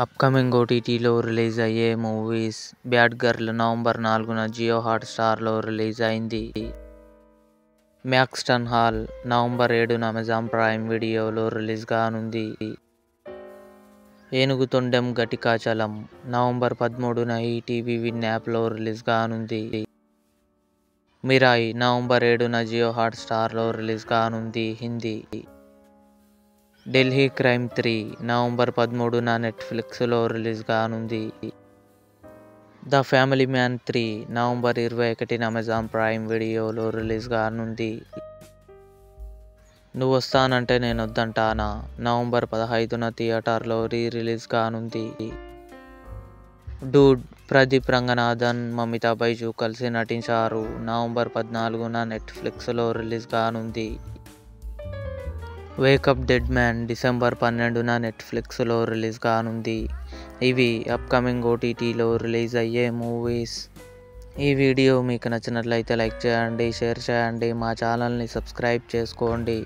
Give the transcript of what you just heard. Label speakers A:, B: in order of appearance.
A: Upcoming ఓటీటీలో release అయ్యే movies. Bad Girl November 4న జియో హాట్స్టార్లో రిలీజ్ అయింది. మ్యాక్స్టన్ హాల్ నవంబర్ 7న అమెజాన్ ప్రైమ్ వీడియోలో రిలీజ్ కానుంది. ఏనుగు తొండెం ఘటికాచలం నవంబర్ 13న ఈటీవీ విన్ యాప్లో రిలీజ్ కానుంది. మిరాయ్ నవంబర్ 7న జియో హాట్స్టార్లో రిలీజ్ కానుంది. హిందీ. ఢిల్లీ క్రైమ్ 3 నవంబర్ 13న నెట్ఫ్లిక్స్లో రిలీజ్ కానుంది. ద ఫ్యామిలీ మ్యాన్ 3 నవంబర్ 21న అమెజాన్ ప్రైమ్ వీడియోలో రిలీజ్ కానుంది. నువ్వొస్తానంటే నేనొద్దంటానా నవంబర్ 15న థియేటర్లో రిలీజ్ కానుంది. డూడ్ ప్రదీప్ రంగనాథన్, మమితా బైజు కలిసి నటించారు. నవంబర్ 14న నెట్ఫ్లిక్స్లో రిలీజ్ కానుంది. వేకప్ డెడ్ మ్యాన్ డిసెంబర్ 12న నెట్ఫ్లిక్స్లో రిలీజ్ కానుంది. ఇవి అప్కమింగ్ ఓటీటీలో రిలీజ్ అయ్యే మూవీస్. ఈ వీడియో మీకు నచ్చినట్లయితే లైక్ చేయండి, షేర్ చేయండి, మా ఛానల్ని సబ్స్క్రైబ్ చేసుకోండి.